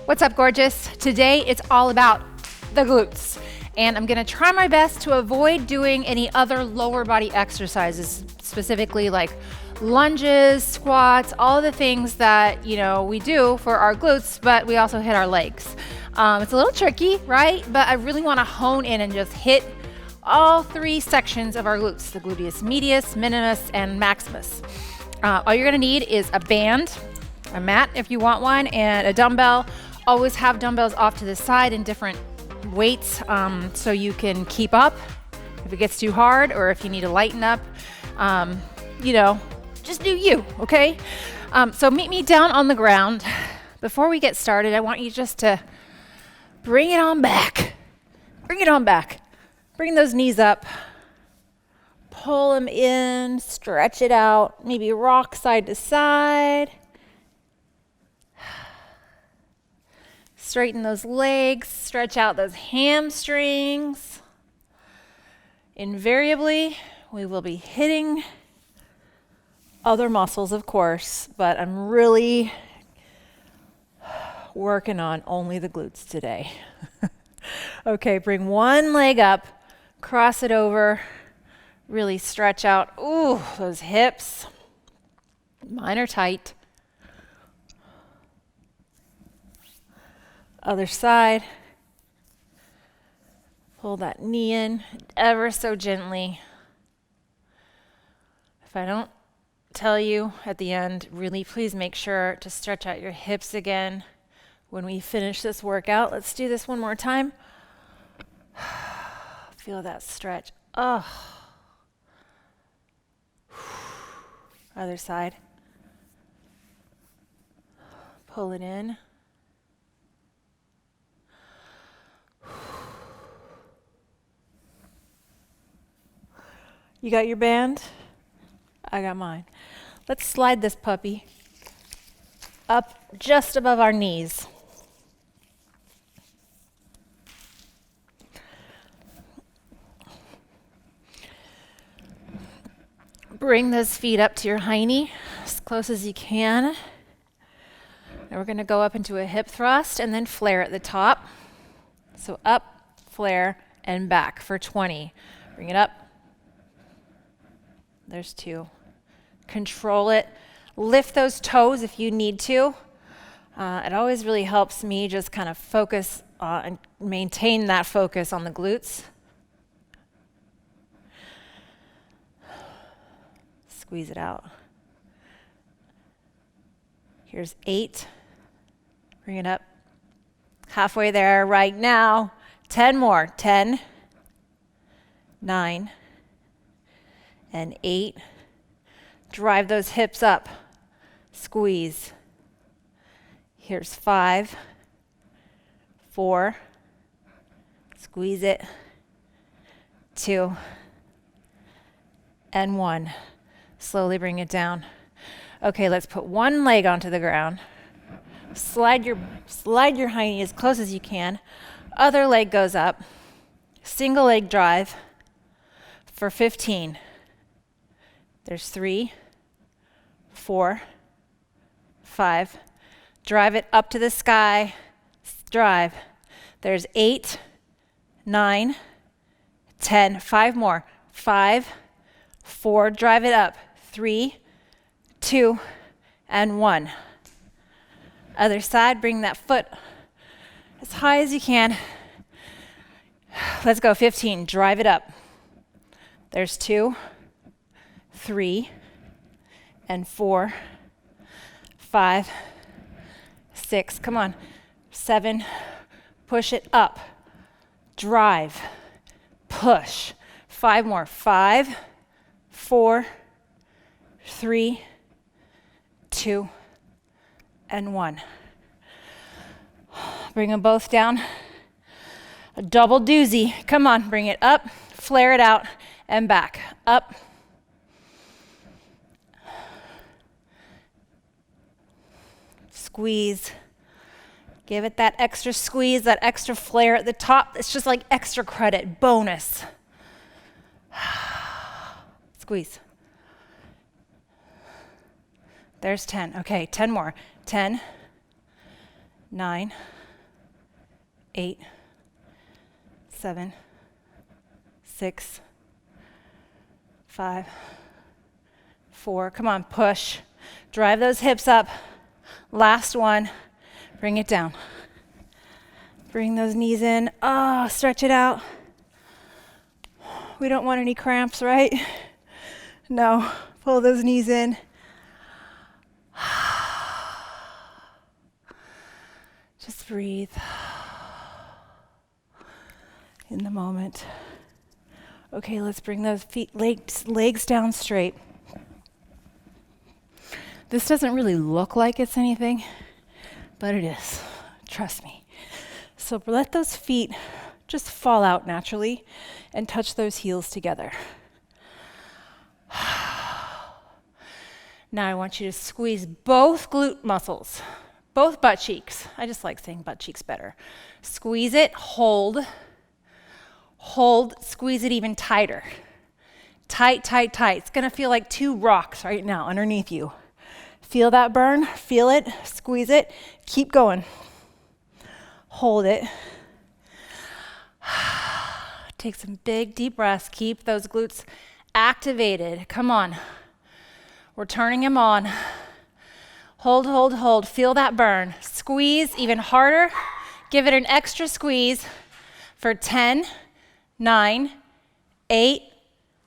What's up, gorgeous? Today it's all about the glutes, and I'm gonna try my best to avoid doing any other lower body exercises, specifically like lunges, squats, all the things that we do for our glutes, but we also hit our legs. It's a little tricky, right? But I really want to hone in and just hit all three sections of our glutes: the gluteus medius, minimus, and maximus. All you're gonna need is a band, a mat if you want one, and a dumbbell. Always have dumbbells off to the side in different weights so you can keep up if it gets too hard or if you need to lighten up. Just do you, okay? So meet me down on the ground. Before we get started, I want you just to bring it on back. Bring it on back. Bring those knees up. Pull them in, stretch it out, maybe rock side to side. Straighten those legs, stretch out those hamstrings. Invariably, we will be hitting other muscles, of course, but I'm really working on only the glutes today. Okay, bring one leg up, cross it over, really stretch out. Ooh, those hips. Mine are tight. Other side. Pull that knee in ever so gently. If I don't tell you at the end, really please make sure to stretch out your hips again when we finish this workout. Let's do this one more time. Feel that stretch. Oh. Other side. Pull it in. You got your band? I got mine. Let's slide this puppy up just above our knees. Bring those feet up to your hiney as close as you can. And we're going to go up into a hip thrust and then flare at the top. So up, flare, and back for 20. Bring it up. There's 2. Control it. Lift those toes if you need to. It always really helps me just kind of focus and maintain that focus on the glutes. Squeeze it out. Here's 8. Bring it up. Halfway there right now. 10 more. 10, 9, and 8. Drive those hips up. Squeeze. Here's 5, 4. Squeeze it. 2, and 1. Slowly bring it down. Okay, let's put one leg onto the ground. Slide your hiney as close as you can. Other leg goes up. Single leg drive for 15. There's 3, 4, 5. Drive it up to the sky. Drive. There's 8, 9, 10. 5 more. 5, 4. Drive it up. 3, 2, and 1. Other side, bring that foot as high as you can. Let's go. 15. Drive it up. There's 2, 3, and 4, 5, 6. Come on. 7. Push it up. Drive. Push. 5 more. 5, 4, 3, 2, and 1. Bring them both down. A double doozy. Come on, bring it up, flare it out, and back. Up. Squeeze. Give it that extra squeeze, that extra flare at the top. It's just like extra credit, bonus. Squeeze. There's 10. Okay, 10 more. 10, 9, 8, 7, 6, 5, 4. Come on, push. Drive those hips up. Last one. Bring it down. Bring those knees in. Oh, stretch it out. We don't want any cramps, right? No. Pull those knees in. Just breathe in the moment. Okay, let's bring those legs down straight. This doesn't really look like it's anything, but it is. Trust me. So let those feet just fall out naturally and touch those heels together. Now I want you to squeeze both glute muscles, both butt cheeks. I just like saying butt cheeks better. Squeeze it, hold, squeeze it even tighter. Tight, tight, tight. It's gonna feel like two rocks right now underneath you. Feel that burn, feel it, squeeze it, keep going. Hold it. Take some big, deep breaths. Keep those glutes activated. Come on. We're turning them on. Hold, hold, hold. Feel that burn. Squeeze even harder. Give it an extra squeeze for 10, 9, 8,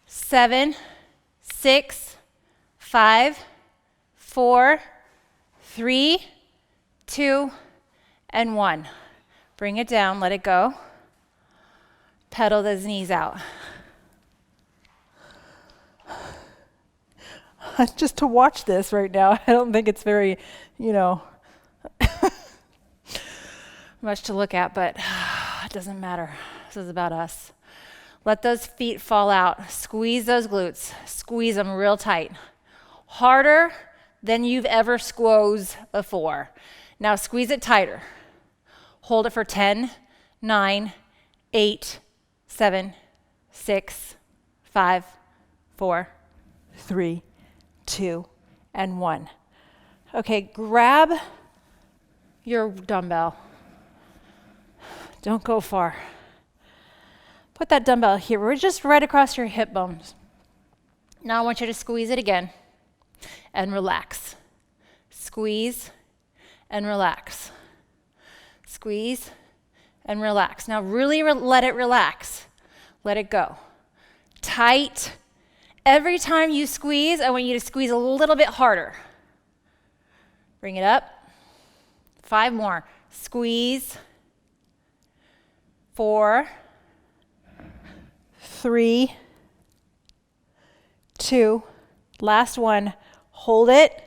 7, 6, 5, 4, 3, 2, and 1. Bring it down, let it go. Pedal those knees out. Just to watch this right now, I don't think it's very, much to look at, but it doesn't matter. This is about us. Let those feet fall out. Squeeze those glutes. Squeeze them real tight. Harder than you've ever squeezed before. Now squeeze it tighter. Hold it for 10, 9, 8, 7, 6, 5, 4, 3, 2, and 1. Okay, grab your dumbbell. Don't go far. Put that dumbbell here. We're just right across your hip bones. Now I want you to squeeze it again and relax. Squeeze and relax. Squeeze and relax. Now really let it relax. Let it go. Tight. Every time you squeeze, I want you to squeeze a little bit harder. Bring it up. 5 more. Squeeze. 4, 3, 2. Last one. Hold it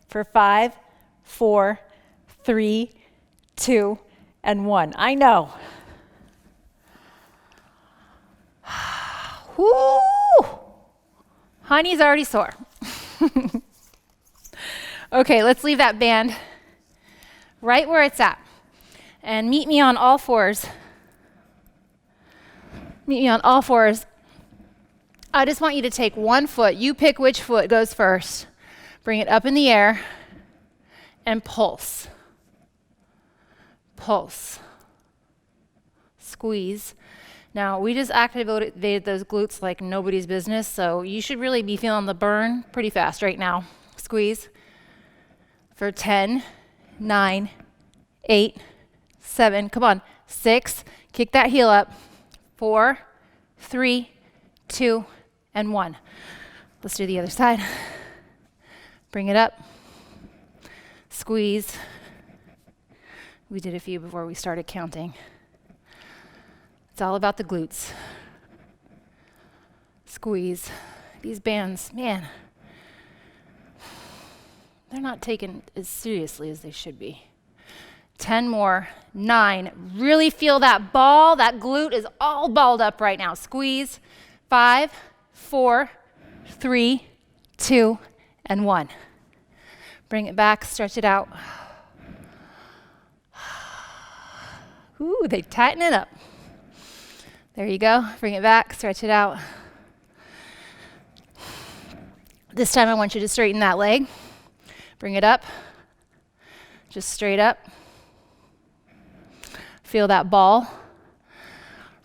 for 5, 4, 3, 2, and 1. I know. Woo! Honey's already sore. Okay, let's leave that band right where it's at. And meet me on all fours. Meet me on all fours. I just want you to take one foot. You pick which foot goes first. Bring it up in the air and pulse. Pulse. Squeeze. Now, we just activated those glutes like nobody's business, so you should really be feeling the burn pretty fast right now. Squeeze for 10, 9, 8, 7, come on, 6, kick that heel up, 4, 3, 2, and 1. Let's do the other side. Bring it up, squeeze. We did a few before we started counting. It's all about the glutes. Squeeze. These bands, man, they're not taken as seriously as they should be. 10 more. 9. Really feel that ball. That glute is all balled up right now. Squeeze. 5, 4, 3, 2, and 1. Bring it back. Stretch it out. Ooh, they tighten it up. There you go. Bring it back, stretch it out. This time I want you to straighten that leg. Bring it up. Just straight up. Feel that ball.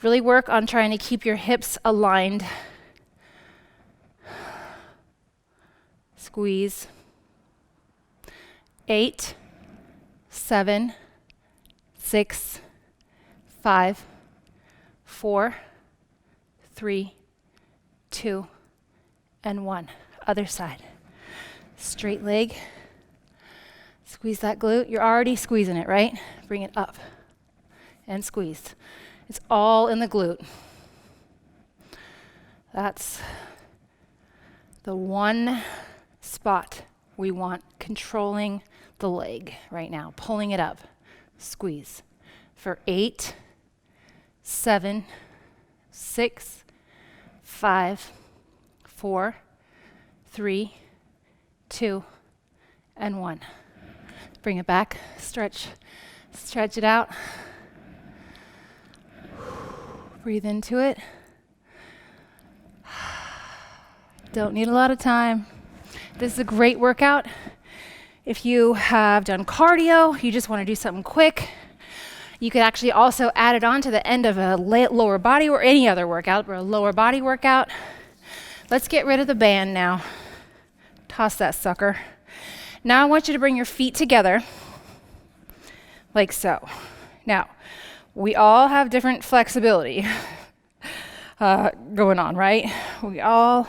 Really work on trying to keep your hips aligned. Squeeze. 8, 7, 6, 5, 4, 3, 2, and 1. Other side. Straight leg. Squeeze that glute. You're already squeezing it, right? Bring it up and squeeze. It's all in the glute. That's the one spot we want controlling the leg right now. Pulling it up. Squeeze. For 8, 7, 6, 5, 4, 3, 2, and 1. Bring it back. Stretch it out. Breathe into it. Don't need a lot of time. This is a great workout. If you have done cardio, you just want to do something quick, you could actually also add it on to the end of a lower body or any other workout, or a lower body workout. Let's get rid of the band now. Toss that sucker. Now I want you to bring your feet together, like so. Now, we all have different flexibility going on, right? We all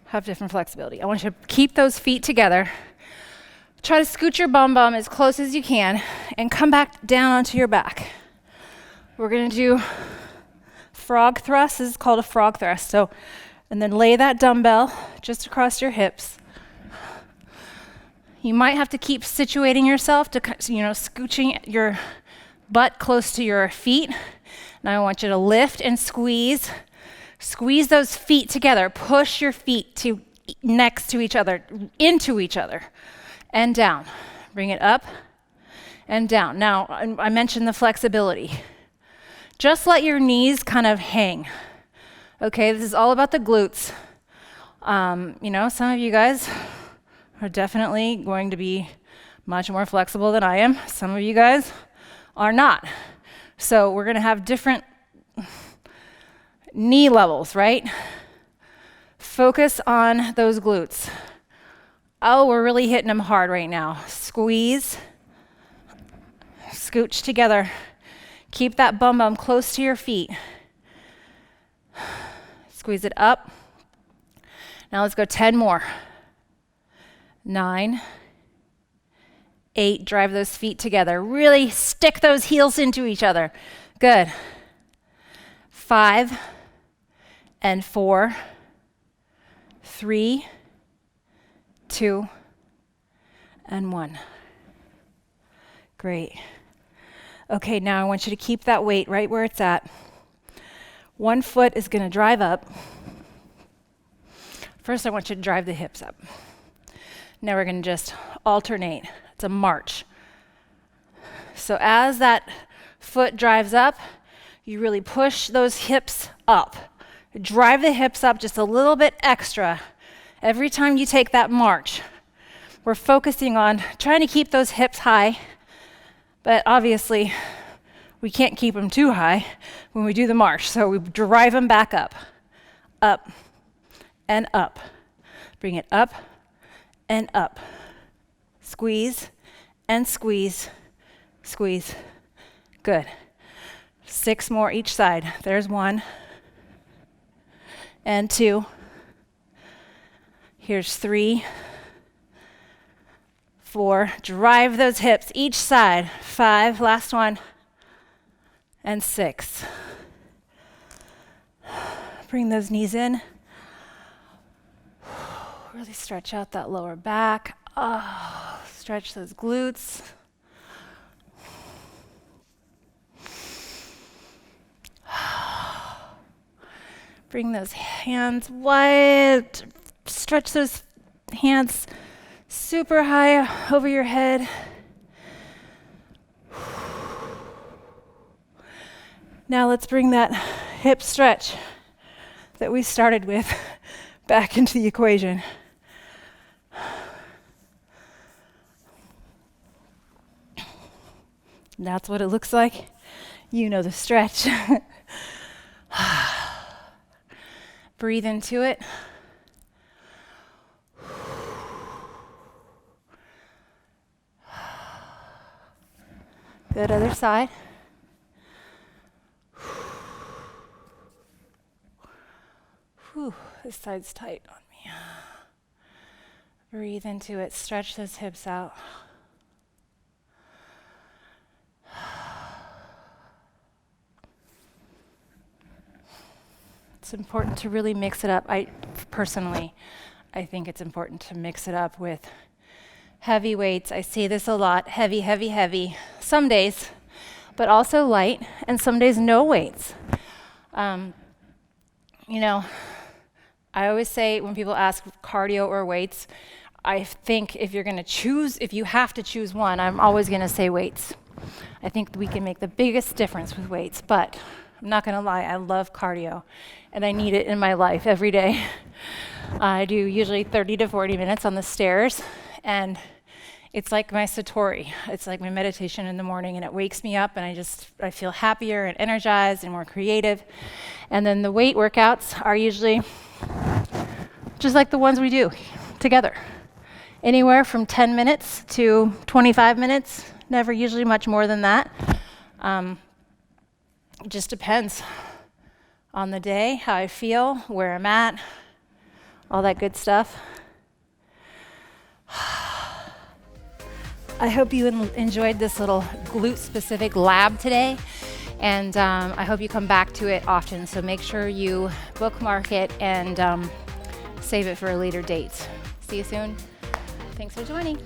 have different flexibility. I want you to keep those feet together. Try to scoot your bum as close as you can and come back down onto your back. We're going to do frog thrust. This is called a frog thrust. So, and then lay that dumbbell just across your hips. You might have to keep situating yourself to, scooching your butt close to your feet. Now I want you to lift and squeeze. Squeeze those feet together. Push your feet next to each other, into each other. And down. Bring it up and down. Now, I mentioned the flexibility. Just let your knees kind of hang. Okay, this is all about the glutes. Some of you guys are definitely going to be much more flexible than I am. Some of you guys are not. So we're going to have different knee levels, right? Focus on those glutes. Oh, we're really hitting them hard right now. Squeeze. Scooch together. Keep that bum close to your feet. Squeeze it up. Now let's go 10 more. 9, 8. Drive those feet together. Really stick those heels into each other. Good. 5 and 4, 3, 2, and 1. Great. Okay, now I want you to keep that weight right where it's at. One foot is going to drive up. First, I want you to drive the hips up. Now we're going to just alternate. It's a march. So as that foot drives up, you really push those hips up. Drive the hips up just a little bit extra. Every time you take that march, we're focusing on trying to keep those hips high, but obviously we can't keep them too high when we do the march, so we drive them back up, and up. Bring it up and up. Squeeze and squeeze, squeeze. Good. 6 more each side. There's 1 and 2. Here's 3, 4. Drive those hips each side. 5, last one, and 6. Bring those knees in. Really stretch out that lower back. Oh, stretch those glutes. Bring those hands wide. Stretch those hands super high over your head. Now let's bring that hip stretch that we started with back into the equation. That's what it looks like You know the stretch. Breathe into it. Good, other side. Whew, this side's tight on me. Breathe into it. Stretch those hips out. It's important to really mix it up. I think it's important to mix it up with heavy weights. I say this a lot, heavy, heavy, heavy. Some days, but also light, and some days no weights. I always say when people ask cardio or weights, I think if you have to choose one, I'm always gonna say weights. I think we can make the biggest difference with weights, but I'm not gonna lie, I love cardio, and I need it in my life every day. I do usually 30 to 40 minutes on the stairs, and it's like my satori. It's like my meditation in the morning, and it wakes me up, and I feel happier and energized and more creative. And then the weight workouts are usually just like the ones we do together. Anywhere from 10 minutes to 25 minutes, never usually much more than that. It just depends on the day, how I feel, where I'm at, all that good stuff. I hope you enjoyed this little glute-specific lab today, and I hope you come back to it often. So make sure you bookmark it and save it for a later date. See you soon. Thanks for joining.